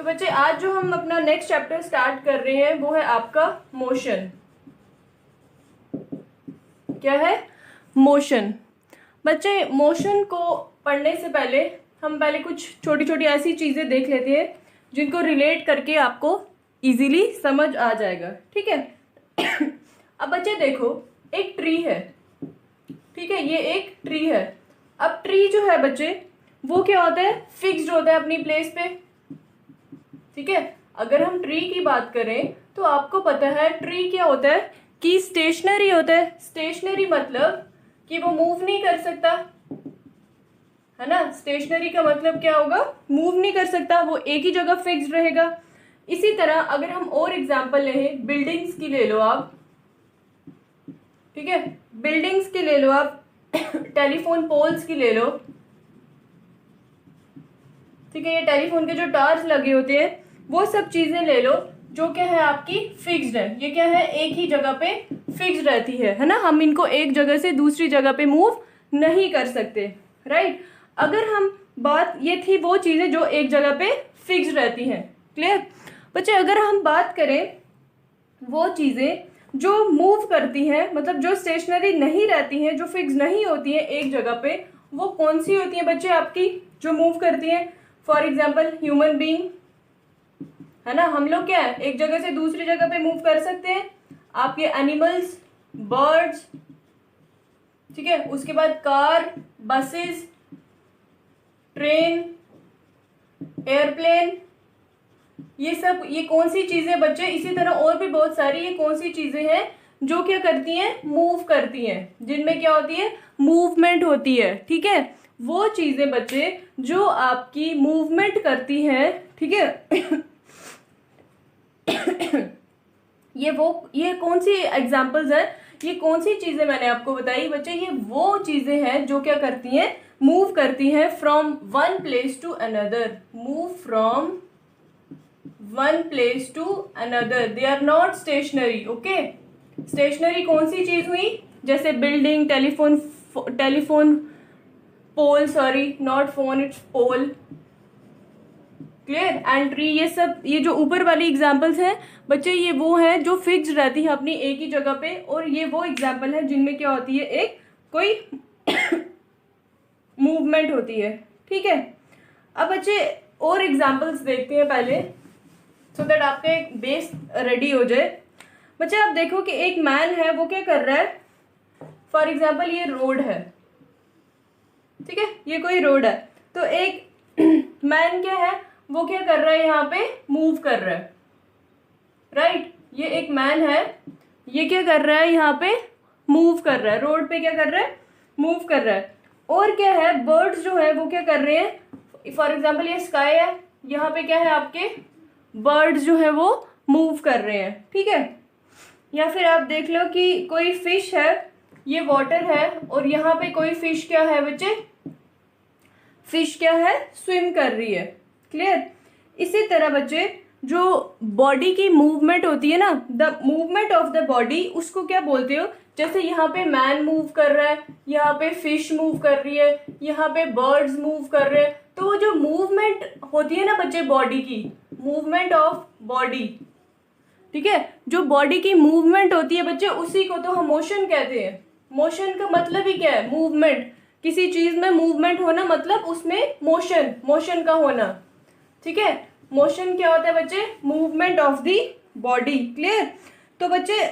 बच्चे आज जो हम अपना नेक्स्ट चैप्टर स्टार्ट कर रहे हैं वो है आपका मोशन। क्या है? मोशन। बच्चे मोशन को पढ़ने से पहले हम पहले कुछ छोटी छोटी ऐसी चीजें देख लेते हैं जिनको रिलेट करके आपको इजीली समझ आ जाएगा। ठीक है। अब बच्चे देखो, एक ट्री है। ठीक है, ये एक ट्री है। अब ट्री जो है बच्चे वो क्या होता है? फिक्स्ड होता है अपनी प्लेस पे। ठीक है, अगर हम ट्री की बात करें तो आपको पता है ट्री क्या होता है कि स्टेशनरी होता है। स्टेशनरी मतलब कि वो मूव नहीं कर सकता, है ना। स्टेशनरी का मतलब क्या होगा? मूव नहीं कर सकता, वो एक ही जगह फिक्स्ड रहेगा। इसी तरह अगर हम और एग्जांपल लें, बिल्डिंग्स की ले लो आप। ठीक है, बिल्डिंग्स की ले लो आप, टेलीफोन पोल्स की ले लो। ठीक है, ये टेलीफोन के जो टावर्स लगे होते हैं वो सब चीजें ले लो जो क्या है आपकी फिक्स्ड है। ये क्या है? एक ही जगह पे फिक्स्ड रहती है ना। हम इनको एक जगह से दूसरी जगह पे मूव नहीं कर सकते, राइट। अगर हम बात, ये थी वो चीजें जो एक जगह पे फिक्स्ड रहती हैं। क्लियर बच्चे? अगर हम बात करें वो चीजें जो मूव करती हैं, मतलब जो स्टेशनरी नहीं रहती हैं, जो फिक्स नहीं होती हैं एक जगह पे, वो कौन सी होती हैं बच्चे आपकी जो मूव करती हैं? फॉर एग्जाम्पल ह्यूमन बीइंग, है ना। हम लोग क्या है एक जगह से दूसरी जगह पे मूव कर सकते हैं। आप ये एनिमल्स, बर्ड्स, ठीक है, उसके बाद कार, बसेस, ट्रेन, एयरप्लेन, ये सब, ये कौन सी चीजें बच्चे? इसी तरह और भी बहुत सारी ये कौन सी चीजें हैं जो क्या करती हैं? मूव करती हैं, जिनमें क्या होती है? मूवमेंट होती है। ठीक है, वो चीजें बच्चे जो आपकी मूवमेंट करती हैं। ठीक है। ये कौन सी एग्जांपल्स है? ये कौन सी चीजें मैंने आपको बताई बच्चे? ये वो चीजें हैं जो क्या करती हैं? मूव करती हैं from one place to another. Move from one place to another, they are not stationary. Okay, stationary कौन सी चीज हुई? जैसे building, telephone pole, sorry not phone, it's pole. Clear? And tree, ये सब, ये जो ऊपर वाली एग्जांपल्स हैं बच्चे, ये वो हैं जो फिक्स्ड रहती है अपनी एक ही जगह पे। और ये वो एग्जांपल है जिनमें क्या होती है? एक कोई मूवमेंट होती है। ठीक है, अब बच्चे और एग्जांपल्स देखते हैं पहले, सो दैट आपका एक बेस रेडी हो जाए। बच्चे आप देखो कि एक मैन है, वो क्या कर रहा है? फॉर एग्जाम्पल ये रोड है। ठीक है, ये कोई रोड है, तो एक मैन क्या है? वो क्या कर रहा है? यहाँ पे मूव कर रहा है, राइट। ये एक मैन है, ये क्या कर रहा है? यहाँ पे मूव कर रहा है, रोड पे क्या कर रहा है? मूव कर रहा है। और क्या है? बर्ड्स जो है वो क्या कर रहे हैं? फॉर एग्जाम्पल ये स्काई है, यहाँ पे क्या है आपके? बर्ड्स जो है वो मूव कर रहे हैं। ठीक है, या फिर आप देख लो कि कोई फिश है, ये वाटर है, और यहाँ पे कोई फिश क्या है बच्चे? फिश क्या है? स्विम कर रही है। क्लियर? इसी तरह बच्चे जो बॉडी की मूवमेंट होती है ना, the movement of the body, उसको क्या बोलते हो? जैसे यहाँ पे मैन मूव कर रहा है, यहाँ पे फिश मूव कर रही है, यहाँ पे बर्ड्स मूव कर रहे हैं, तो वो जो मूवमेंट होती है ना बच्चे बॉडी की, मूवमेंट ऑफ बॉडी, ठीक है, जो बॉडी की मूवमेंट होती है बच्चे, उसी को तो हम मोशन कहते हैं। मोशन का मतलब ही क्या है? मूवमेंट। किसी चीज में मूवमेंट होना मतलब उसमें मोशन का होना। ठीक है, मोशन क्या होता है बच्चे? Movement of the body. Clear? तो बच्चे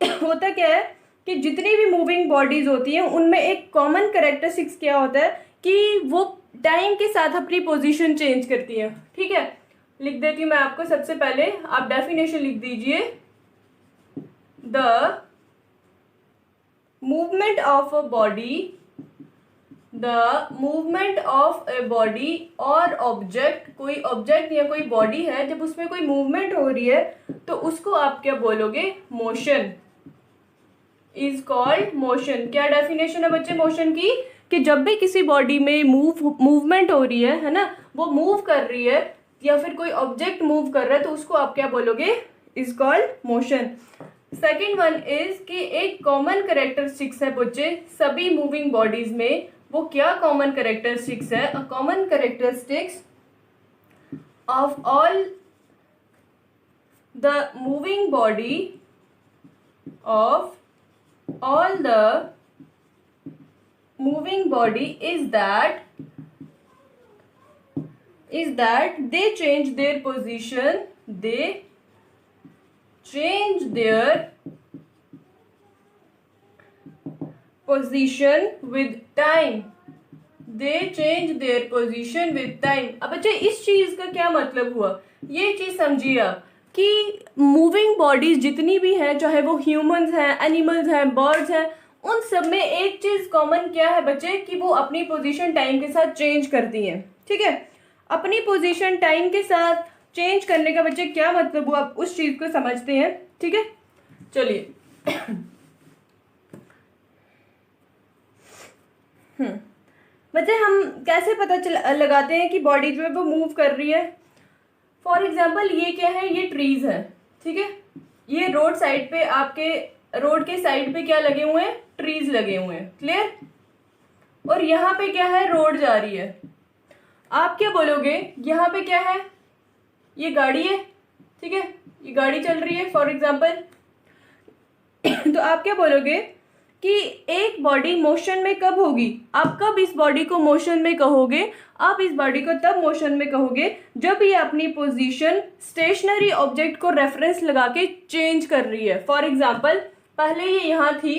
होता क्या है कि जितनी भी मूविंग बॉडीज होती हैं उनमें एक कॉमन कैरेक्टरिस्टिक्स क्या होता है कि वो टाइम के साथ अपनी पोजीशन चेंज करती है। ठीक है, लिख देती हूं मैं आपको। सबसे पहले आप डेफिनेशन लिख दीजिए, the movement of a body, the movement of a body और ऑब्जेक्ट, कोई ऑब्जेक्ट या कोई बॉडी है, जब उसमें कोई मूवमेंट हो रही है तो उसको आप क्या बोलोगे? Motion is called motion. क्या डेफिनेशन है बच्चे मोशन की? कि जब भी किसी बॉडी में मूवमेंट हो रही है ना, वो मूव कर रही है या फिर कोई ऑब्जेक्ट मूव कर रहा है, तो उसको आप क्या बोलोगे? Is called motion. Second one is कि एक कॉमन कैरेक्टरिस्टिक्स है बच्चे सभी मूविंग बॉडीज में। वो क्या कॉमन कैरेक्टरिस्टिक्स है? A common characteristics of the moving body of all the moving body is that they change their position, they change their position with time, they change their position with time। अब बच्चे इस चीज का क्या मतलब हुआ, ये चीज समझिए आप कि मूविंग बॉडीज जितनी भी हैं, चाहे वो ह्यूमंस हैं, एनिमल्स हैं, बर्ड्स हैं, उन सब में एक चीज कॉमन क्या है बच्चे कि वो अपनी पोजीशन टाइम के साथ चेंज करती हैं। ठीक है, अपनी पोजीशन टाइम के साथ चेंज करने का बच्चे क्या मतलब हुआ, आप उस चीज को समझते हैं। ठीक है, चलिए बच्चे हम कैसे पता लगाते हैं कि बॉडी जो है वो मूव कर रही है। फॉर एग्जाम्पल ये क्या है, ये ट्रीज है। ठीक है, ये रोड साइड पे, आपके रोड के साइड पे क्या लगे हुए हैं, ट्रीज लगे हुए हैं। क्लियर, और यहाँ पे क्या है, रोड जा रही है। आप क्या बोलोगे, यहाँ पे क्या है, ये गाड़ी है। ठीक है, ये गाड़ी चल रही है फॉर एग्जाम्पल। तो आप क्या बोलोगे कि एक बॉडी मोशन में कब होगी, आप कब इस बॉडी को मोशन में कहोगे, आप इस बॉडी को तब मोशन में कहोगे जब ये अपनी पोजीशन स्टेशनरी ऑब्जेक्ट को रेफरेंस लगा के चेंज कर रही है। फॉर एग्जाम्पल पहले ये यहाँ थी,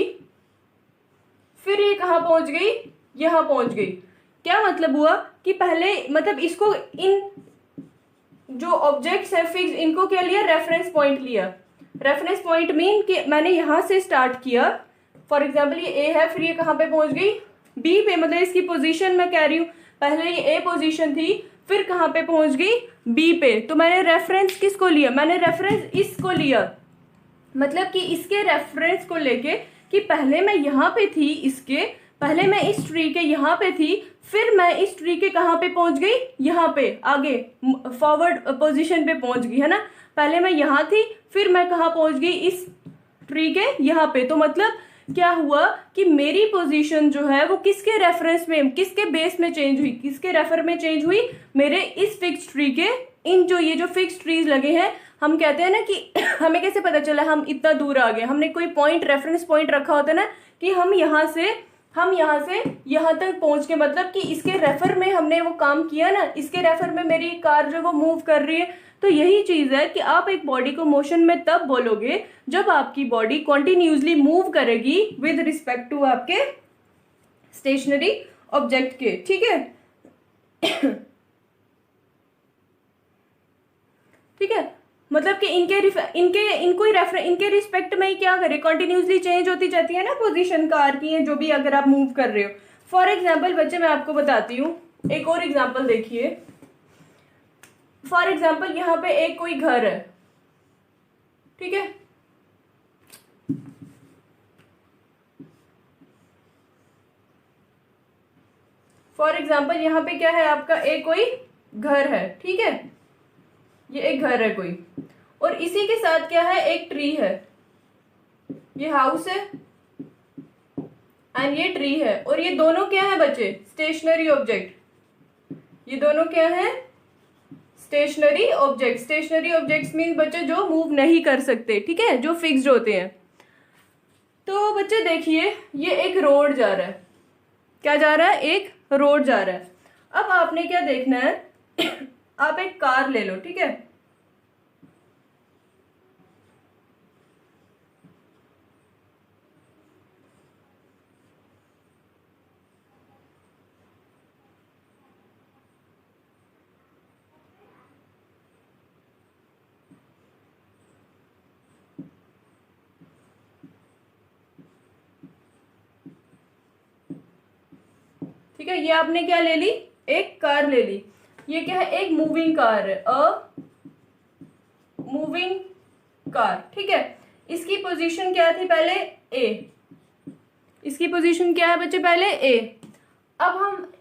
फिर ये कहाँ पहुंच गई, यहाँ पहुंच गई। क्या मतलब हुआ कि पहले मतलब इसको, इन जो ऑब्जेक्ट्स है फिक्स, इनको क्या लिया, रेफरेंस पॉइंट लिया। रेफरेंस पॉइंट मीन कि मैंने यहाँ से स्टार्ट किया, फॉर एग्जाम्पल ये ए है, फिर ये कहाँ पे पहुंच गई, बी पे, मतलब इसकी पोजीशन मैं कह रही हूँ, पहले ये ए पोजीशन थी, फिर कहाँ पे पहुंच गई, बी पे। तो मैंने रेफरेंस किसको लिया, मैंने रेफरेंस इसको लिया, मतलब कि इसके रेफरेंस को लेके कि पहले मैं यहाँ पे थी, इसके पहले मैं इस ट्री के यहाँ पे थी, फिर मैं इस ट्री के कहाँ पे पहुंच गई, यहाँ पे आगे फॉरवर्ड पोजीशन पे पहुंच गई, है ना। पहले मैं यहाँ थी, फिर मैं कहाँ पहुंच गई, इस ट्री के यहाँ पे। तो मतलब क्या हुआ कि मेरी पोजीशन जो है वो किसके रेफरेंस में, किसके बेस में चेंज हुई, किसके रेफर में चेंज हुई, मेरे इस फिक्स ट्री के, इन जो ये जो फिक्स ट्रीज लगे हैं, हम कहते हैं ना कि हमें कैसे पता चला हम इतना दूर आ गए, हमने कोई पॉइंट, रेफरेंस पॉइंट रखा होता है ना कि हम यहाँ से यहाँ तक पहुंच के, मतलब कि इसके रेफर में हमने वो काम किया ना, इसके रेफर में मेरी कार जो वो मूव कर रही है। तो यही चीज है कि आप एक बॉडी को मोशन में तब बोलोगे जब आपकी बॉडी कॉन्टिन्यूसली मूव करेगी विद रिस्पेक्ट टू आपके स्टेशनरी ऑब्जेक्ट के। ठीक है, ठीक है, मतलब कि इनके रिस्पेक्ट में ही क्या करे, कंटिन्यूसली चेंज होती जाती है ना पोजीशन कार की, है जो भी अगर आप मूव कर रहे हो। फॉर एग्जाम्पल बच्चे मैं आपको बताती हूँ, एक और एग्जाम्पल देखिए। फॉर एग्जाम्पल यहाँ पे एक कोई घर है। ठीक है, फॉर एग्जाम्पल यहाँ पे क्या है आपका, एक कोई घर है। ठीक है, ये एक घर है कोई, और इसी के साथ क्या है, एक ट्री है, ये हाउस है एंड ये ट्री है, और ये दोनों क्या है बच्चे, स्टेशनरी ऑब्जेक्ट। ये दोनों क्या है, stationary object. Stationary objects mean बच्चे जो मूव नहीं कर सकते। ठीक है, जो फिक्स्ड होते हैं। तो बच्चे देखिए, ये एक रोड जा रहा है, क्या जा रहा है, एक रोड जा रहा है। अब आपने क्या देखना है, आप एक कार ले लो। ठीक है, ठीक है, ये आपने क्या ले ली, एक कार ले ली। ये क्या है, एक मूविंग कार है, अ मूविंग कार। ठीक है, इसकी पोजीशन क्या थी पहले, ए। इसकी पोजीशन क्या है बच्चे, पहले ए। अब हम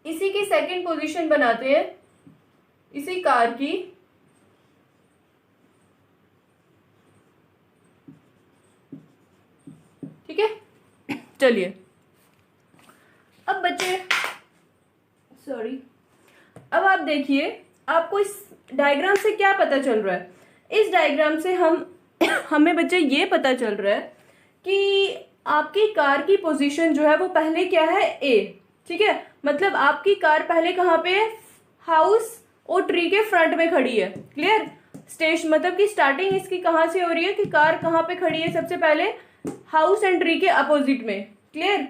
इसी की सेकंड पोजीशन बनाते हैं, इसी कार की। ठीक है, चलिए अब बच्चे, सॉरी, अब आप देखिए, आपको डायग्राम से क्या पता चल रहा है? इस डायग्राम से हमें बच्चे ये पता चल रहा है कि आपकी कार की पोजीशन जो है वो पहले क्या है, ए, ठीक है। मतलब आपकी कार पहले कहाँ पे है, हाउस और ट्री के फ्रंट में खड़ी है। क्लियर? स्टेशन मतलब कि स्टार्टिंग इसकी कहाँ से हो रही है कि कार कहाँ पे खड़ी है, सबसे पहले हाउस एंड ट्री के अपोजिट में। क्लियर?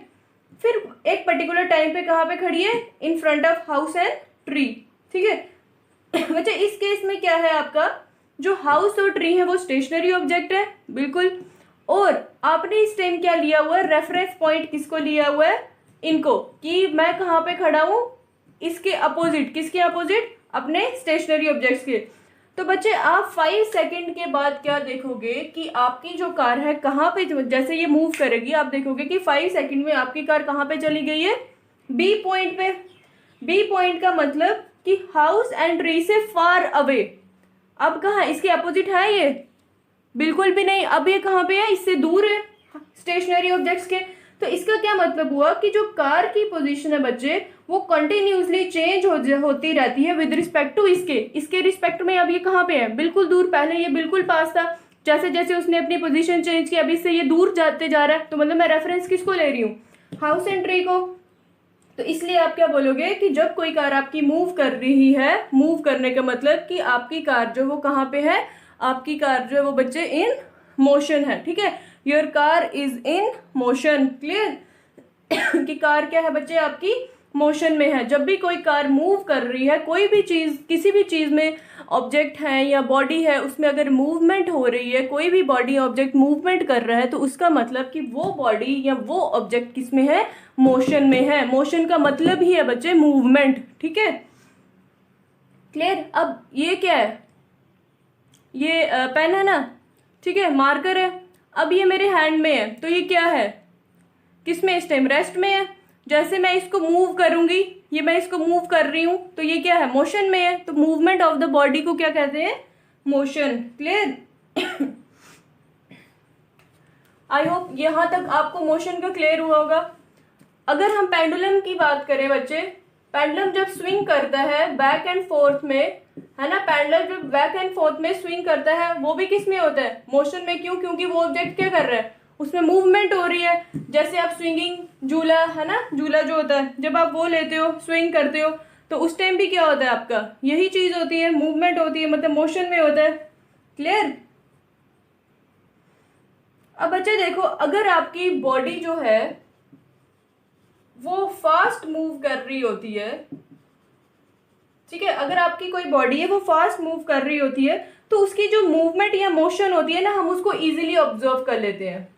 फिर एक पर्टिकुलर टाइम पे कहाँ पे खड़ी है, in front of house and tree. ठीक है बच्चे, इस केस में क्या है, आपका जो हाउस और ट्री है वो स्टेशनरी ऑब्जेक्ट है, बिल्कुल। और आपने इस टाइम क्या लिया हुआ है, रेफरेंस पॉइंट किसको लिया हुआ है, इनको, कि मैं कहाँ पे खड़ा हूं, इसके अपोजिट। किसके अपोजिट? अपने स्टेशनरी ऑब्जेक्ट्स के। तो बच्चे आप 5 सेकंड के बाद क्या देखोगे कि आपकी जो कार है कहाँ पे, जैसे ये मूव करेगी आप देखोगे कि 5 सेकंड में आपकी कार कहाँ पे चली गई है, बी पॉइंट पे। बी पॉइंट का मतलब कि हाउस एंड ट्री से फार अवे। अब कहाँ, इसके अपोजिट है ये? बिल्कुल भी नहीं। अब ये कहाँ पे है, इससे दूर है स्टेशनरी ऑब्जेक्ट्स के। तो इसका क्या मतलब हुआ कि जो कार की पोजीशन है बच्चे वो कंटिन्यूसली चेंज होती रहती है विद रिस्पेक्ट टू इसके रिस्पेक्ट में। अब ये कहाँ पे है, बिल्कुल दूर। पहले ये बिल्कुल पास था, जैसे जैसे उसने अपनी पोजीशन चेंज की अभी से ये दूर जाते जा रहा है। तो मतलब मैं रेफरेंस किसको ले रही हूँ, हाउस एंड ट्री को। तो इसलिए आप क्या बोलोगे कि जब कोई कार आपकी मूव कर रही है, मूव करने का मतलब कि आपकी कार जो वो कहाँ पे है, आपकी कार जो है वो बच्चे इन मोशन है। ठीक है, your car is in motion. Clear कि कार क्या है बच्चे, आपकी मोशन में है। जब भी कोई कार मूव कर रही है, कोई भी चीज, किसी भी चीज में ऑब्जेक्ट है या बॉडी है, उसमें अगर मूवमेंट हो रही है, कोई भी बॉडी ऑब्जेक्ट मूवमेंट कर रहा है, तो उसका मतलब कि वो बॉडी या वो ऑब्जेक्ट किस में है, मोशन में है। मोशन का मतलब ही है बच्चे मूवमेंट। ठीक है, क्लियर? अब ये क्या है, ये पेन है ना, ठीक है, मार्कर है। अब ये मेरे हैंड में है, तो ये क्या है, किस में इस टाइम, रेस्ट में है। जैसे मैं इसको मूव करूंगी, ये मैं इसको मूव कर रही हूं, तो ये क्या है, मोशन में है। तो मूवमेंट ऑफ द बॉडी को क्या कहते हैं, मोशन। क्लियर? आई होप यहां तक आपको मोशन का क्लियर हुआ होगा। अगर हम पेंडुलम की बात करें बच्चे, पेंडुलम जब स्विंग करता है बैक एंड फोर्थ में, है ना, पेंडुलम जब बैक एंड फोर्थ में स्विंग करता है वो भी किस में होता है, मोशन में। क्यों? क्योंकि वो ऑब्जेक्ट क्या कर रहा है, उसमें मूवमेंट हो रही है। जैसे आप स्विंगिंग झूला, है ना, झूला जो होता है, जब आप वो लेते हो, स्विंग करते हो, तो उस टाइम भी क्या होता है, आपका यही चीज होती है, मूवमेंट होती है, मतलब मोशन में होता है। क्लियर? अब बच्चे देखो, अगर आपकी बॉडी जो है वो फास्ट मूव कर रही होती है, ठीक है, अगर आपकी कोई बॉडी है वो फास्ट मूव कर रही होती है, तो उसकी जो मूवमेंट या मोशन होती है ना, हम उसको इजीली ऑब्जर्व कर लेते हैं।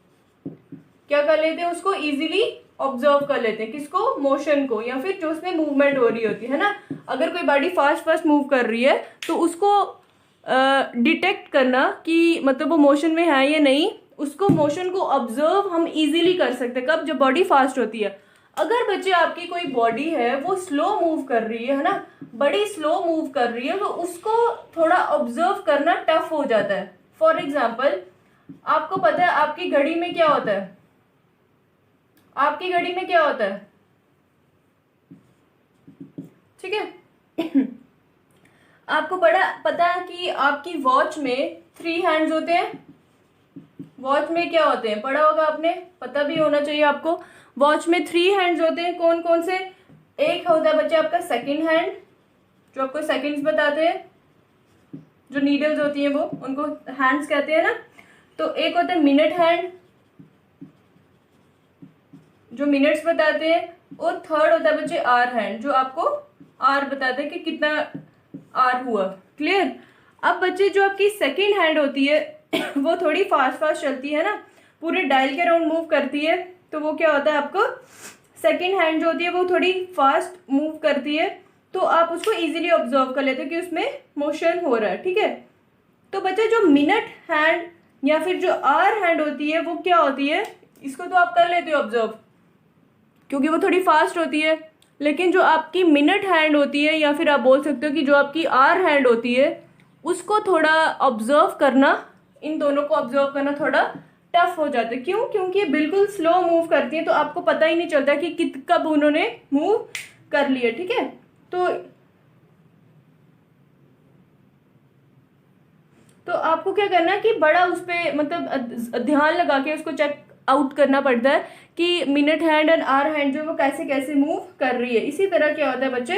क्या कर लेते हैं, उसको इजीली ऑब्जर्व कर लेते हैं। किसको, मोशन को, या फिर जो उसमें मूवमेंट हो रही होती है ना। अगर कोई बॉडी फास्ट फास्ट मूव कर रही है तो उसको डिटेक्ट करना कि मतलब वो मोशन में है या नहीं, उसको मोशन को ऑब्जर्व हम इजीली कर सकते हैं। कब, जब बॉडी फास्ट होती है। अगर बच्चे आपकी कोई बॉडी है वो स्लो मूव कर रही है ना, बड़ी स्लो मूव कर रही है, तो उसको थोड़ा ऑब्जर्व करना टफ हो जाता है। फॉर एग्जाम्पल, आपको पता है आपकी घड़ी में क्या होता है, आपकी घड़ी में क्या होता है, ठीक है आपको बड़ा पता है कि आपकी वॉच में 3 हैंड्स होते हैं। वॉच में क्या होते हैं, पढ़ा होगा आपने, पता भी होना चाहिए आपको। वॉच में 3 हैंड्स होते हैं, कौन कौन से? एक होता है बच्चे आपका सेकंड हैंड, जो आपको सेकंड्स बताते हैं, जो नीडल्स होती हैं वो, उनको हैंड्स कहते हैं ना। तो एक होता है मिनट हैंड, जो मिनट्स बताते हैं। और थर्ड होता है बच्चे आर हैंड, जो आपको आर बताते हैं कि कितना आर हुआ। क्लियर? अब बच्चे जो आपकी सेकंड हैंड होती है वो थोड़ी फास्ट फास्ट चलती है ना, पूरे डायल के राउंड मूव करती है। तो वो क्या होता है, आपको सेकंड हैंड जो होती है वो थोड़ी फास्ट मूव करती है, तो आप उसको इजीली ऑब्जर्व कर लेते हो कि उसमें मोशन हो रहा है। ठीक है, तो बच्चे जो मिनट हैंड या फिर जो आर हैंड होती है वो क्या होती है, इसको तो आप कर लेते हो ऑब्जर्व क्योंकि वो थोड़ी फास्ट होती है। लेकिन जो आपकी मिनट हैंड होती है, या फिर आप बोल सकते हो कि जो आपकी आर हैंड होती है, उसको थोड़ा ऑब्जर्व करना, इन दोनों को ऑब्जर्व करना थोड़ा टफ हो जाता है। क्यों? क्योंकि ये बिल्कुल स्लो मूव करती है, तो आपको पता ही नहीं चलता कि कब उन्होंने मूव कर लिया। ठीक है, तो तो आपको क्या करना है कि बड़ा उस पर मतलब ध्यान लगा के उसको चेक आउट करना पड़ता है कि minute hand and hour hand जो वो कैसे कैसे मूव कर रही है। इसी तरह क्या होता है बच्चे,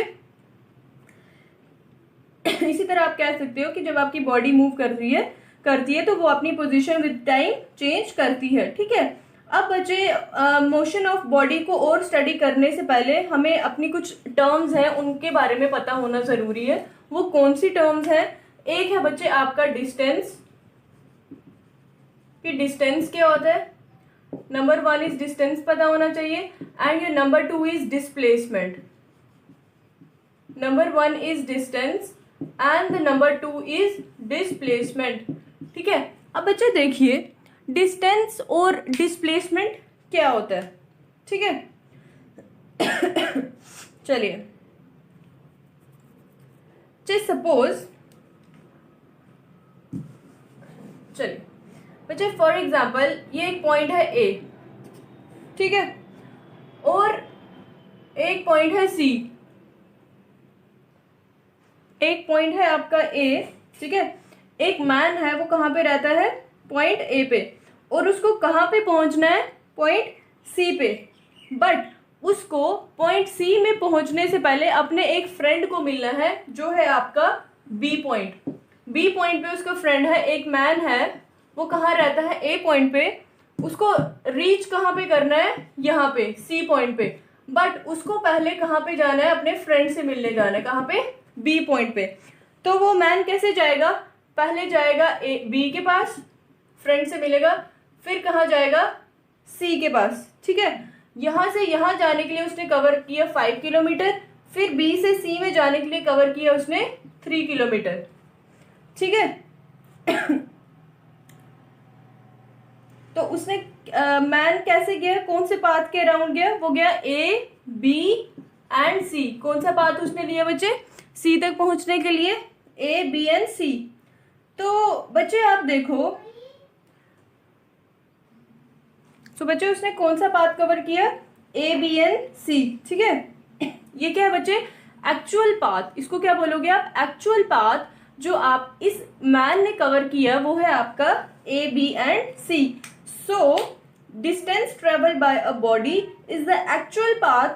इसी तरह आप कह सकते हो कि जब आपकी बॉडी मूव करती है तो वो अपनी पोजीशन विद टाइम चेंज करती है। ठीक है, अब बच्चे मोशन ऑफ बॉडी को और स्टडी करने से पहले हमें अपनी कुछ टर्म्स हैं उनके बारे में पता होना जरूरी है। वो कौन सी टर्म्स हैं? एक है बच्चे आपका डिस्टेंस, कि डिस्टेंस क्या होता है। नंबर 1 इज डिस्टेंस पता होना चाहिए and your number 2 is displacement. Number 1 is distance and the number 2 is displacement. ठीक है, अब बच्चे देखिए डिस्टेंस और डिस्प्लेसमेंट क्या होता है। ठीक है, चलिए सपोज, चलिए बच्चे फॉर एग्जाम्पल ये एक पॉइंट है ए, ठीक है, और एक पॉइंट है सी, एक पॉइंट है आपका ए, ठीक है। एक मैन है वो कहाँ पे रहता है? पॉइंट ए पे, और उसको कहाँ पे पहुंचना है? पॉइंट सी पे। बट उसको पॉइंट सी में पहुंचने से पहले अपने एक फ्रेंड को मिलना है जो है आपका बी पॉइंट। बी पॉइंट पे उसका फ्रेंड है, एक मैन है, वो कहाँ रहता है? ए पॉइंट पे। उसको रीच कहाँ पे करना है? यहाँ पे सी पॉइंट पे। बट उसको पहले कहाँ पे जाना है? अपने फ्रेंड से मिलने जाना है। कहाँ पे? बी पॉइंट पे। तो वो मैन कैसे जाएगा? पहले जाएगा बी के पास, फ्रेंड से मिलेगा, फिर कहाँ जाएगा? सी के पास। ठीक है, यहाँ से यहाँ जाने के लिए उसने कवर किया 5 किलोमीटर, फिर बी से सी में जाने के लिए कवर किया उसने 3 किलोमीटर। ठीक है, तो उसने मैन कैसे गया? कौन से पाथ के अराउंड गया? वो गया ए बी एंड सी। कौन सा पाथ उसने लिया बच्चे? सी तक पहुंचने के लिए ए बी एंड सी। तो बच्चे आप देखो, तो बच्चे उसने कौन सा पाथ कवर किया? ए बी एंड सी। ठीक है, ये क्या है बच्चे? Actual path. इसको क्या बोलोगे आप? एक्चुअल पाथ जो आप इस मैन ने कवर किया वो है आपका A B and C. So, distance traveled by a body is the actual path,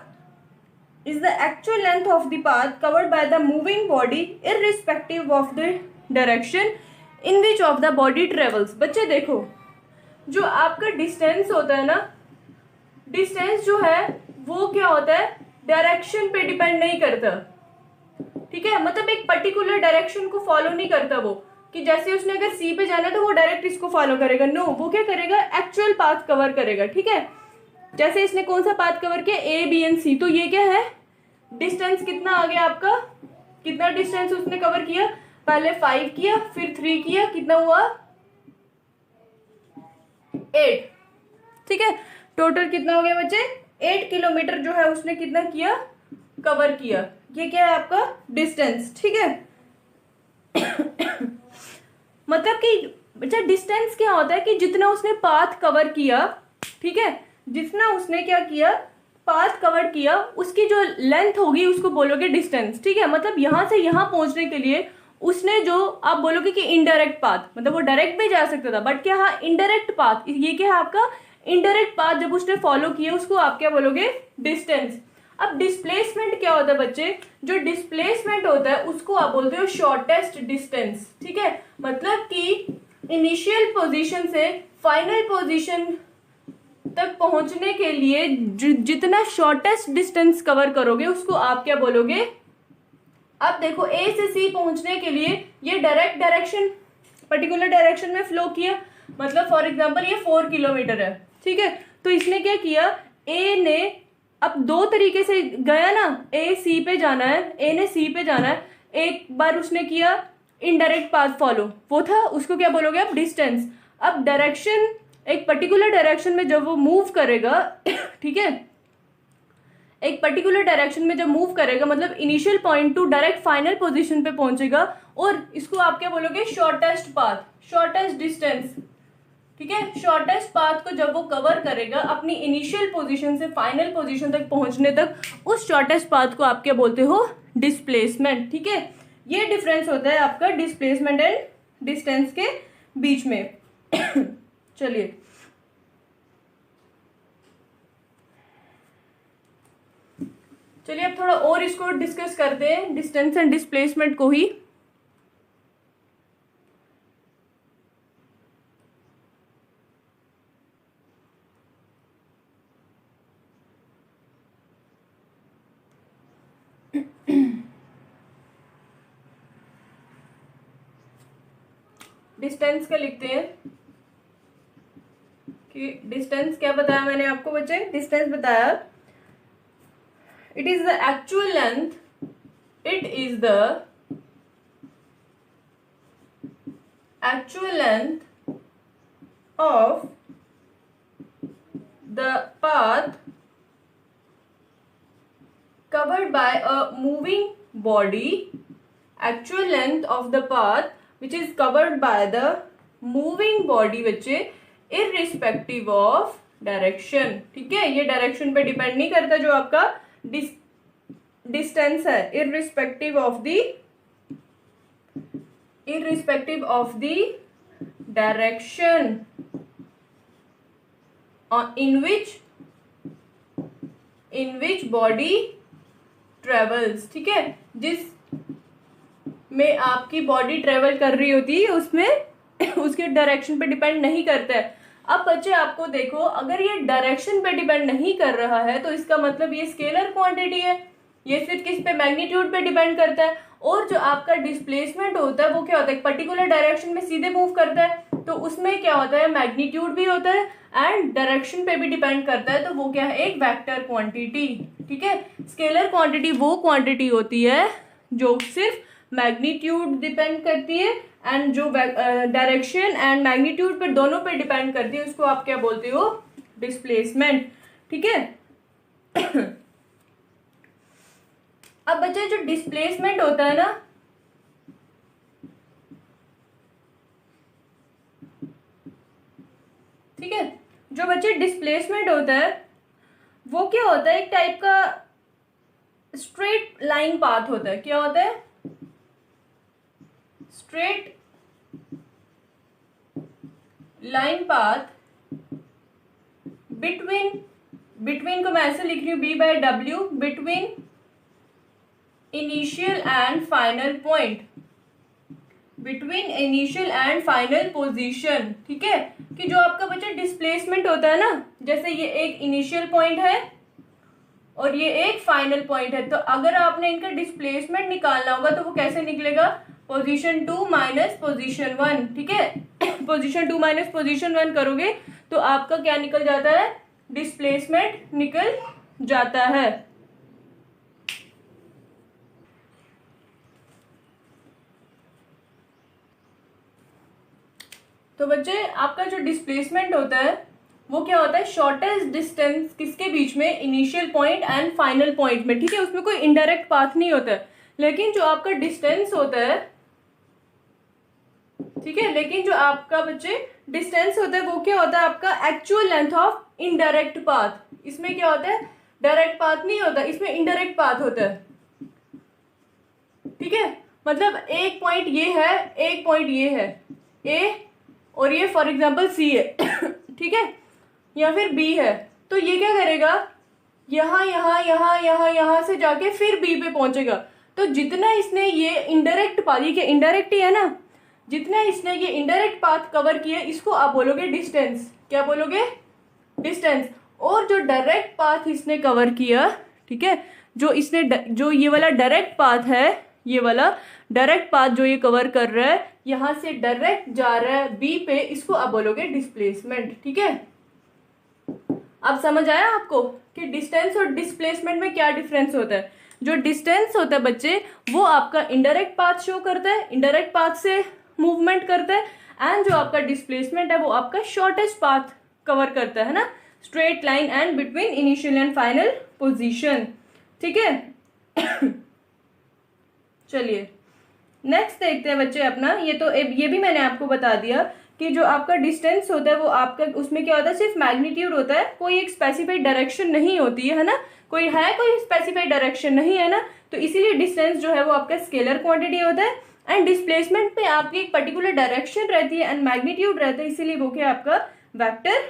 is the actual length of the path covered by the moving body irrespective of the direction in which of the body travels। बच्चे देखो, जो आपका distance होता है ना, distance जो है वो क्या होता है? डायरेक्शन पे डिपेंड नहीं करता। ठीक है, मतलब एक पर्टिकुलर डायरेक्शन को फॉलो नहीं करता वो, कि जैसे उसने अगर सी पे जाना है तो वो डायरेक्ट इसको फॉलो करेगा। नो, वो क्या करेगा? एक्चुअल पाथ कवर करेगा। ठीक है, जैसे इसने कौन सा पाथ कवर किया? ए बी एंड सी। तो ये क्या है? डिस्टेंस कितना आ गया आपका? कितना डिस्टेंस उसने कवर किया? पहले 5 किया, फिर 3 किया, कितना हुआ? 8। ठीक है, टोटल कितना हो गया बच्चे? 8 किलोमीटर जो है उसने कितना किया? कवर किया। ये क्या है आपका? डिस्टेंस। ठीक है, मतलब कि बच्चा डिस्टेंस क्या होता है कि जितना उसने पाथ कवर किया, ठीक है, जितना उसने क्या किया? पाथ कवर किया, उसकी जो लेंथ होगी उसको बोलोगे डिस्टेंस। ठीक है, मतलब यहां से यहां पहुंचने के लिए उसने जो आप बोलोगे कि इनडायरेक्ट पाथ, मतलब वो डायरेक्ट भी जा सकता था, बट क्या? हाँ, इनडायरेक्ट पाथ। ये क्या है आपका? इनडायरेक्ट पाथ जब उसने फॉलो किया उसको आप क्या बोलोगे? डिस्टेंस। अब डिस्प्लेसमेंट क्या होता है बच्चे? जो डिस्प्लेसमेंट होता है उसको आप बोलते हो शॉर्टेस्ट डिस्टेंस। ठीक है, मतलब कि इनिशियल पोजीशन से फाइनल पोजीशन तक पहुंचने के लिए जितना शॉर्टेस्ट डिस्टेंस कवर करोगे उसको आप क्या बोलोगे? अब देखो, ए से सी पहुंचने के लिए ये डायरेक्ट डायरेक्शन, पर्टिकुलर डायरेक्शन में फ्लो किया, मतलब फॉर एग्जांपल ये 4 किलोमीटर है। ठीक है, तो इसने क्या किया? ए ने अब 2 तरीके से गया ना, ए सी पे जाना है, ए ने सी पे जाना है। एक बार उसने किया इनडायरेक्ट पाथ फॉलो, वो था, उसको क्या बोलोगे आप? डिस्टेंस। अब डायरेक्शन, एक पर्टिकुलर डायरेक्शन में जब वो मूव करेगा, ठीक है, एक पर्टिकुलर डायरेक्शन में जब मूव करेगा मतलब initial point two direct final position पे पहुंचेगा, और इसको आप क्या बोलोगे? Shortest path, shortest distance. ठीक है, शॉर्टेस्ट पाथ को जब वो कवर करेगा अपनी इनिशियल पोजीशन से फाइनल पोजीशन तक पहुंचने तक, उस शॉर्टेस्ट पाथ को आप क्या बोलते हो? डिस्प्लेसमेंट। ठीक है, ये डिफरेंस होता है आपका डिस्प्लेसमेंट एंड डिस्टेंस के बीच में। चलिए अब थोड़ा और इसको डिस्कस करते हैं, डिस्टेंस एंड डिस्प्लेसमेंट को ही। डिस्टेंस का लिखते हैं कि डिस्टेंस क्या बताया मैंने आपको बच्चे, डिस्टेंस बताया it is the actual length, it is the actual length of the path covered by a moving body, actual length of the path which is covered by the moving body बच्चे, irrespective of direction। ठीक है, ये direction पे depend नहीं करता जो आपका distance है, irrespective of the direction in which body travels। ठीक है, जिस में आपकी बॉडी ट्रेवल कर रही होती है उसमें उसके डायरेक्शन पे डिपेंड नहीं करता है। अब बच्चे आपको देखो, अगर ये डायरेक्शन पे डिपेंड नहीं कर रहा है तो इसका मतलब ये स्केलर क्वांटिटी है, ये सिर्फ किस पे, मैग्नीट्यूड पे डिपेंड करता है। और जो आपका डिस्प्लेसमेंट होता है वो क्या होता है, पर्टिकुलर डायरेक्शन में सीधे मूव करता है, तो उसमें क्या होता है, मैग्नीट्यूड भी होता है एंड डायरेक्शन पे भी डिपेंड करता है, तो वो क्या है, एक वेक्टर क्वांटिटी। ठीक है, स्केलर क्वांटिटी वो क्वांटिटी होती है जो सिर्फ मैग्नीट्यूड डिपेंड करती है एंड जो डायरेक्शन एंड मैग्नीट्यूड पर दोनों पे डिपेंड करती है, उसको आप क्या बोलते हो, डिस्प्लेसमेंट। ठीक है, अब बच्चे जो डिस्प्लेसमेंट होता है ना, ठीक है, जो बच्चे डिस्प्लेसमेंट होता है वो क्या होता है, एक टाइप का स्ट्रेट लाइन पाथ होता है। क्या होता है, स्ट्रेट लाइन पाथ बिटवीन को मैं ऐसे लिख रही हूं, B/W, between initial and final point, between initial and final position. ठीक है, कि जो आपका बच्चा डिस्प्लेसमेंट होता है ना, जैसे ये एक इनिशियल पॉइंट है और ये एक फाइनल पॉइंट है, तो अगर आपने इनका डिस्प्लेसमेंट निकालना होगा तो वो कैसे निकलेगा, पोजीशन 2 माइनस पोजीशन 1। ठीक है, पोजीशन 2 माइनस पोजीशन 1 करोगे तो आपका क्या निकल जाता है, डिस्प्लेसमेंट निकल जाता है। तो बच्चे आपका जो डिस्प्लेसमेंट होता है वो क्या होता है, शॉर्टेस्ट डिस्टेंस किसके बीच में, initial point and final point में। ठीक है, उसमें कोई इनडायरेक्ट पाथ नहीं होता है, लेकिन जो आपका डिस्टेंस होता है, ठीक है, लेकिन जो आपका बच्चे डिस्टेंस होता है वो क्या होता है, आपका actual length of indirect path. इसमें क्या होता है, डायरेक्ट पाथ नहीं होता, इसमें इनडायरेक्ट पाथ होता है। ठीक है, मतलब एक पॉइंट ये है, एक पॉइंट ये है ए, और ये फॉर एग्जांपल सी है, ठीक है, या फिर बी है, तो ये क्या करेगा, यहाँ यहाँ यहाँ यहाँ यहाँ से जाके फिर बी पे पहुंचेगा। तो जितना इसने ये इनडायरेक्ट पाथ, ये क्या इनडायरेक्ट ही है ना, जितना इसने ये इनडायरेक्ट पाथ कवर किया इसको आप बोलोगे डिस्टेंस। क्या बोलोगे, डिस्टेंस। और जो डायरेक्ट पाथ इसने कवर किया, ठीक है, जो इसने जो ये वाला डायरेक्ट पाथ है, ये वाला डायरेक्ट पाथ जो ये कवर कर रहा है, यहां से डायरेक्ट जा रहा है बी पे, इसको आप बोलोगे डिस्प्लेसमेंट। ठीक है, अब समझ आया आपको कि डिस्टेंस और डिस्प्लेसमेंट में क्या डिफरेंस होता है। जो डिस्टेंस होता है बच्चे वो आपका इनडायरेक्ट पाथ शो करता है, इनडायरेक्ट पाथ से मूवमेंट करता है, एंड जो आपका डिस्प्लेसमेंट है वो आपका शॉर्टेस्ट पाथ कवर करता है ना, straight line and between initial and final position. ठीक है, चलिए नेक्स्ट देखते हैं बच्चे अपना, ये भी मैंने आपको बता दिया कि जो आपका डिस्टेंस होता है वो आपका, उसमें क्या होता है, सिर्फ मैग्नीट्यूड होता है, कोई एक स्पेसिफाइड डायरेक्शन नहीं होती है ना, कोई स्पेसिफाइड डायरेक्शन नहीं है ना, तो इसीलिए डिस्टेंस जो है वो आपका स्केलर क्वांटिटी होता है एंड डिस्प्लेसमेंट पे आपकी एक पर्टिकुलर डायरेक्शन रहती है एंड मैग्नीट्यूड रहता है, इसीलिए वो क्या आपका वेक्टर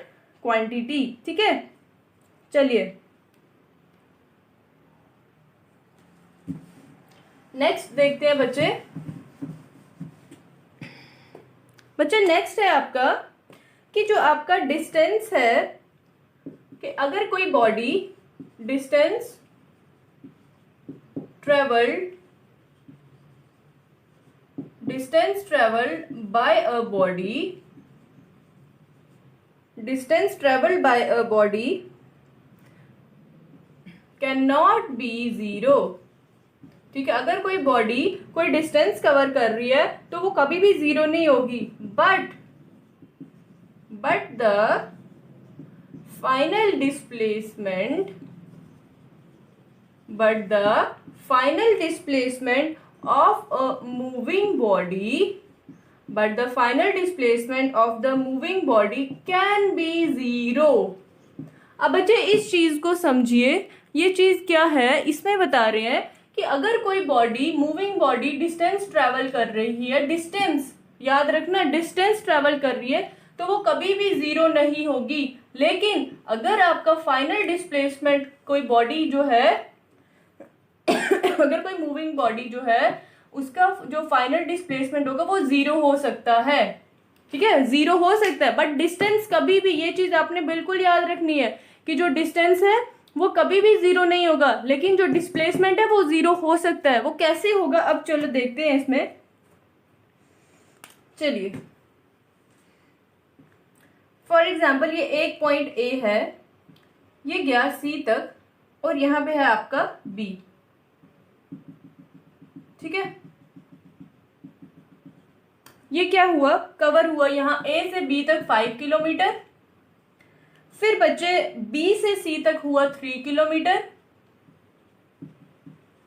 क्वांटिटी। ठीक है, चलिए नेक्स्ट देखते हैं बच्चे। नेक्स्ट है आपका कि जो आपका डिस्टेंस है, कि अगर कोई body distance travelled by a body cannot be zero। ठीक है, अगर कोई बॉडी कोई डिस्टेंस कवर कर रही है तो वो कभी भी जीरो नहीं होगी, but the final displacement of a moving body can be zero। अब बच्चे इस चीज को समझिए, ये चीज क्या है, इसमें बता रहे हैं कि अगर कोई body moving body distance travel कर रही है, डिस्टेंस याद रखना, डिस्टेंस ट्रेवल कर रही है तो वो कभी भी जीरो नहीं होगी। लेकिन अगर आपका फाइनल डिस्प्लेसमेंट कोई बॉडी जो है अगर कोई मूविंग बॉडी जो है उसका जो फाइनल डिस्प्लेसमेंट होगा वो जीरो हो सकता है। ठीक है, जीरो हो सकता है, बट डिस्टेंस कभी भी, ये चीज आपने बिल्कुल याद रखनी है कि जो डिस्टेंस है वो कभी भी जीरो नहीं होगा, लेकिन जो डिस्प्लेसमेंट है वो जीरो हो सकता है। वो कैसे होगा, अब चलो देखते हैं इसमें। चलिए फॉर एग्जाम्पल ये एक पॉइंट ए है, ये गया सी तक और यहां पे है आपका बी। ठीक है, ये क्या हुआ, कवर हुआ यहां ए से बी तक 5 किलोमीटर, फिर बच्चे बी से सी तक हुआ 3 किलोमीटर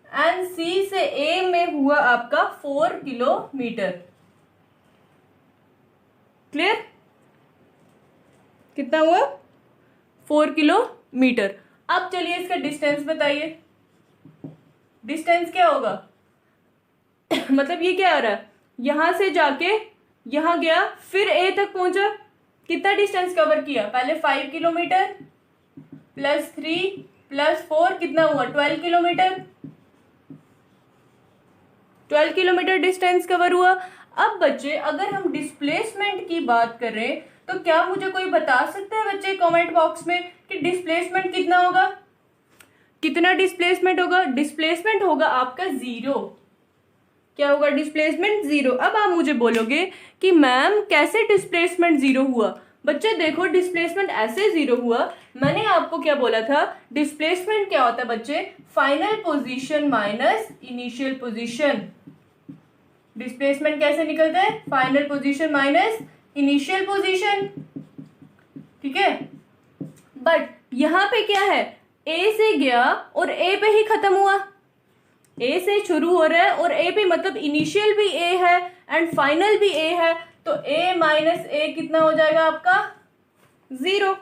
एंड सी से ए में हुआ आपका 4 किलोमीटर। क्लियर, कितना हुआ, 4 किलोमीटर। अब चलिए इसका डिस्टेंस बताइए, डिस्टेंस क्या होगा मतलब ये क्या आ रहा है, यहां से जाके यहां गया फिर ए तक पहुंचा, कितना डिस्टेंस कवर किया, पहले 5 किलोमीटर प्लस 3 प्लस 4 कितना हुआ 12 किलोमीटर, 12 किलोमीटर डिस्टेंस कवर हुआ। अब बच्चे अगर हम डिस्प्लेसमेंट की बात करें तो क्या मुझे कोई बता सकता है बच्चे कमेंट बॉक्स में कि डिस्प्लेसमेंट कितना होगा, कितना डिस्प्लेसमेंट होगा, डिस्प्लेसमेंट होगा आपका जीरो। क्या होगा, डिस्प्लेसमेंट जीरो। अब आप मुझे बोलोगे कि मैम कैसे डिस्प्लेसमेंट जीरो हुआ। बच्चे देखो डिस्प्लेसमेंट ऐसे जीरो हुआ, मैंने आपको क्या बोला था, डिस्प्लेसमेंट क्या होता है बच्चे, final position minus initial position. Displacement कैसे निकलता है, final position minus initial position. ठीक है, बट यहां पे क्या है, ए से गया और ए पे ही खत्म हुआ, ए से शुरू हो रहा है और ए पे मतलब इनिशियल भी ए है एंड फाइनल भी ए है, तो ए माइनस ए कितना हो जाएगा आपका, जीरो।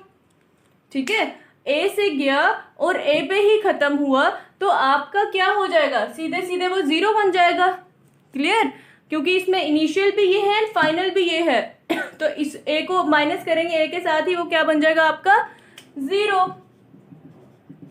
ठीक है, ए से गया और ए पे ही खत्म हुआ तो आपका क्या हो जाएगा, सीधे सीधे वो जीरो बन जाएगा। क्लियर, क्योंकि इसमें इनिशियल भी ये है एंड फाइनल भी ये है तो इस ए को माइनस करेंगे ए के साथ ही, वो क्या बन जाएगा आपका, जीरो।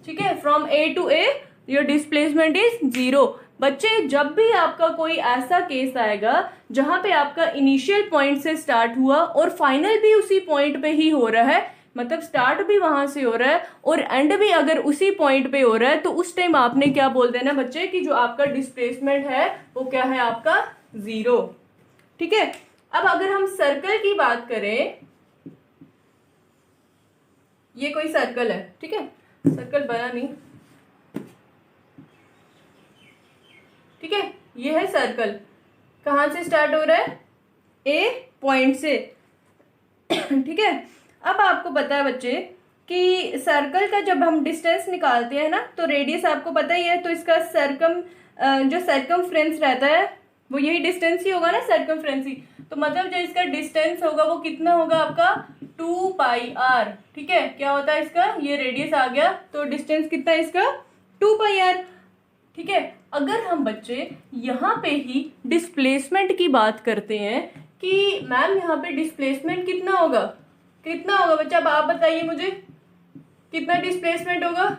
ठीक है, from A to A your displacement is zero. बच्चे जब भी आपका कोई ऐसा केस आएगा जहां पे आपका इनिशियल पॉइंट से स्टार्ट हुआ और फाइनल भी उसी पॉइंट पे ही हो रहा है, मतलब स्टार्ट भी वहां से हो रहा है और एंड भी अगर उसी पॉइंट पे हो रहा है, तो उस टाइम आपने क्या बोल देना बच्चे कि जो आपका डिस्प्लेसमेंट है वो क्या है आपका, जीरो। ठीक है, अब अगर हम सर्कल की बात करें, ये कोई सर्कल है, ठीक है, सर्कल बना नहीं, ठीक है, ये है सर्कल, कहां से स्टार्ट हो रहा है, ए पॉइंट से। ठीक है, अब आपको पता है बच्चे कि सर्कल का जब हम डिस्टेंस निकालते हैं ना, तो रेडियस आपको पता ही है, तो इसका जो सर्कमफ्रेंस रहता है वो यही डिस्टेंस ही होगा ना, सर्कमफ्रेंस ही। तो मतलब जो इसका डिस्टेंस होगा वो कितना होगा आपका, 2 पाई आर। ठीक है, क्या होता है इसका, ये रेडियस आ गया तो डिस्टेंस कितना है इसका, 2 पाई आर। ठीक है, अगर हम बच्चे यहाँ पे ही डिस्प्लेसमेंट की बात करते हैं कि मैम यहाँ पे डिस्प्लेसमेंट कितना होगा बच्चा, अब आप बताइए मुझे कितना डिस्प्लेसमेंट होगा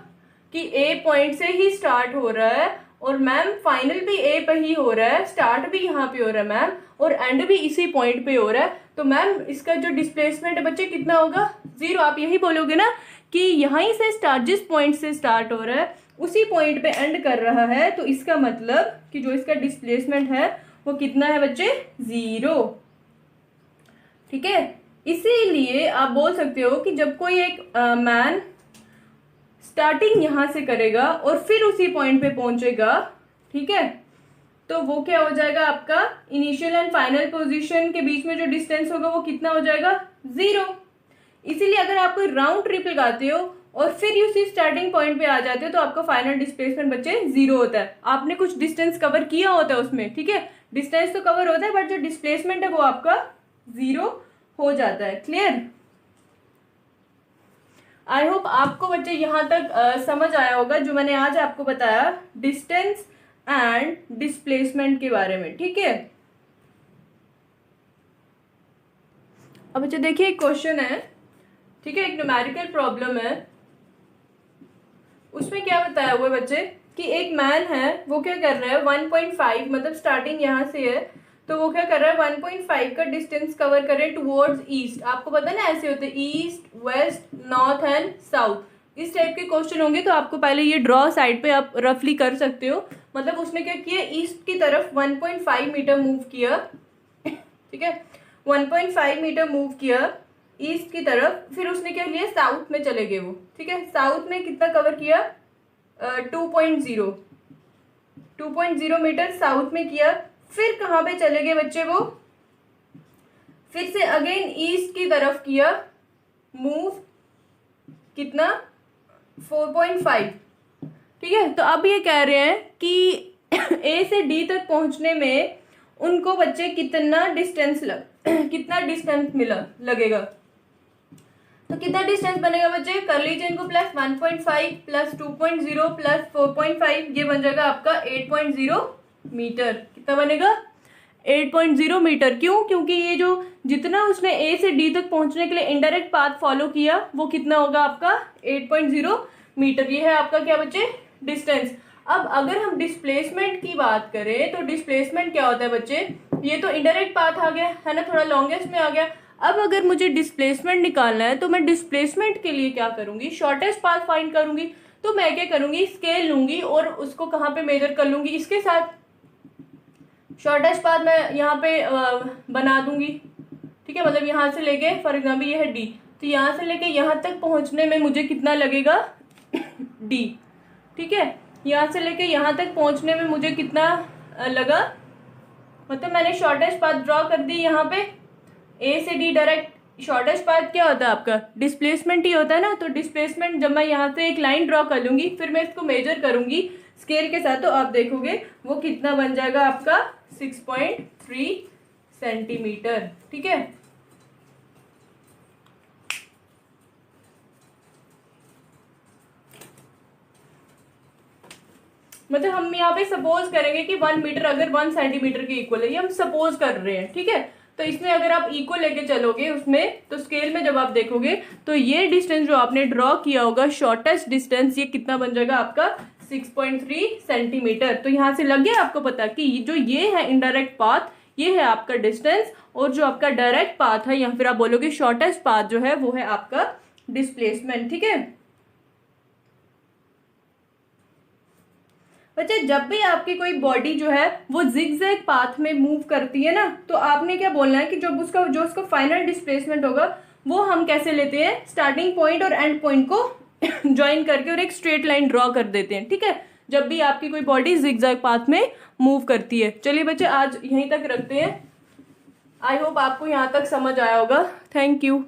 कि ए पॉइंट से ही स्टार्ट हो रहा है और मैम फाइनल भी ए पे ही हो रहा है, स्टार्ट भी यहाँ पे हो रहा है मैम और एंड भी इसी पॉइंट पे हो रहा है, तो मैम इसका जो डिस्प्लेसमेंट है बच्चे कितना होगा, 0। आप यही बोलोगे ना कि यहीं से स्टार्ट, जिस पॉइंट से स्टार्ट हो रहा है उसी पॉइंट पे एंड कर रहा है, तो इसका मतलब कि जो इसका डिस्प्लेसमेंट है वो कितना है बच्चे, 0। ठीक है, इसीलिए आप बोल सकते हो कि जब कोई एक मैन स्टार्टिंग यहां से करेगा और फिर उसी पॉइंट पे पहुंचेगा, ठीक है, तो वो क्या हो जाएगा, आपका इनिशियल एंड फाइनल पोजीशन के बीच में जो डिस्टेंस होगा वो कितना हो जाएगा, 0। इसीलिए अगर आप कोई राउंड ट्रिप लगाते हो और फिर उसी स्टार्टिंग पॉइंट पे आ जाते हो तो आपका फाइनल डिस्प्लेसमेंट बच्चे 0 होता है। आपने कुछ डिस्टेंस कवर किया होता है उसमें, ठीक है, डिस्टेंस तो कवर होता है बट जो डिस्प्लेसमेंट है वो आपका 0 हो जाता है। क्लियर? आई होप आपको बच्चे यहां तक समझ आया होगा जो मैंने आज आपको बताया डिस्टेंस एंड डिस्प्लेसमेंट के बारे में। ठीक है, अब बच्चे देखिए एक क्वेश्चन है, ठीक है, एक न्यूमेरिकल प्रॉब्लम है, उसमें क्या बताया हुआ है बच्चे कि एक मैन है वो क्या कर रहा है 1.5, मतलब स्टार्टिंग यहां से है तो वो क्या कर रहा है 1.5 का डिस्टेंस कवर कर रहे हैं टुवर्ड्स ईस्ट। आपको पता है ना ऐसे होते हैं east, west, north and south, इस टाइप के क्वेश्चन होंगे तो आपको पहले ये ड्रॉ साइड पे आप रफली कर सकते हो। मतलब उसने क्या किया, ईस्ट की तरफ 1.5 मीटर मूव किया, ठीक है, 1.5 मीटर मूव किया ईस्ट की तरफ, फिर उसने क्या लिया साउथ में चले गए वो, ठीक है, साउथ में कितना कवर किया 2.0 मीटर साउथ में किया, फिर कहाँ पे चले गए बच्चे वो, फिर से अगेन ईस्ट की तरफ किया मूव, कितना 4.5, ठीक है। तो अब ये कह रहे हैं कि ए से डी तक पहुंचने में उनको बच्चे कितना डिस्टेंस लगेगा, तो कितना डिस्टेंस बनेगा बच्चे, कर लीजिए इनको, प्लस 1.5 प्लस 2.0 प्लस 4.5, ये बन जाएगा आपका 8.0 मीटर। कितना बनेगा 8.0 मीटर। क्यों? क्योंकि ये जो जितना उसने ए से डी तक पहुंचने के लिए इनडायरेक्ट पाथ फॉलो किया वो कितना होगा आपका 8.0 मीटर। ये है आपका क्या बच्चे, डिस्टेंस। अब अगर हम डिस्प्लेसमेंट की बात करें तो डिस्प्लेसमेंट क्या होता है बच्चे, ये तो इनडायरेक्ट पाथ आ गया है ना, थोड़ा लॉन्गेस्ट में आ गया। अब अगर मुझे डिस्प्लेसमेंट निकालना है तो मैं डिस्प्लेसमेंट के लिए क्या करूंगी, शॉर्टेस्ट पाथ फाइंड करूंगी। तो मैं क्या करूंगी, स्केल लूंगी और उसको कहाँ पे मेजर कर लूंगी, इसके साथ शॉर्टेस्ट पाथ मैं यहाँ पे बना दूंगी, ठीक है, मतलब यहाँ से लेके फॉर एग्जाम्पल ये है डी, तो यहाँ से लेके यहाँ तक पहुँचने में मुझे कितना लगेगा डी, ठीक है, यहाँ से लेके यहाँ तक पहुँचने में मुझे कितना लगा, मतलब मैंने शॉर्टेस्ट पाथ ड्रॉ कर दी यहाँ पे ए से डी डायरेक्ट। शॉर्टेस्ट पाथ क्या होता है आपका, डिस्प्लेसमेंट ही होता है ना। तो डिस्प्लेसमेंट जब मैं यहाँ से एक लाइन ड्रॉ कर लूंगी फिर मैं इसको मेजर करूंगी स्केल के साथ, तो आप देखोगे वो कितना बन जाएगा आपका 6.3 सेंटीमीटर, ठीक है। मतलब हम यहाँ पे सपोज करेंगे कि 1 मीटर अगर 1 सेंटीमीटर के इक्वल है, ये हम सपोज कर रहे हैं, ठीक है। तो इसमें अगर आप इक्वल लेके चलोगे उसमें, तो स्केल में जब आप देखोगे तो ये डिस्टेंस जो आपने ड्रॉ किया होगा शॉर्टेस्ट डिस्टेंस, ये कितना बन जाएगा आपका 6.3 सेंटीमीटर। तो यहाँ से लग गया आपको पता कि जो ये है इनडायरेक्ट पाथ, ये है आपका डिस्टेंस, और जो आपका डायरेक्ट पाथ है या फिर आप बोलोगे शॉर्टेस्ट पाथ जो है वो है आपका डिस्प्लेसमेंट, ठीक है। बच्चे जब भी आपकी कोई बॉडी जो है वो जिगजैग पाथ में मूव करती है ना, तो आपने क्या बोलना है कि जब जो उसका फाइनल डिस्प्लेसमेंट होगा वो हम कैसे लेते हैं, स्टार्टिंग पॉइंट और एंड पॉइंट को ज्वाइन करके और एक स्ट्रेट लाइन ड्रॉ कर देते हैं, ठीक है, जब भी आपकी कोई बॉडी जिगजैग पाथ में मूव करती है। चलिए बच्चे आज यहीं तक रखते हैं। आई होप आपको यहाँ तक समझ आया होगा। Thank you.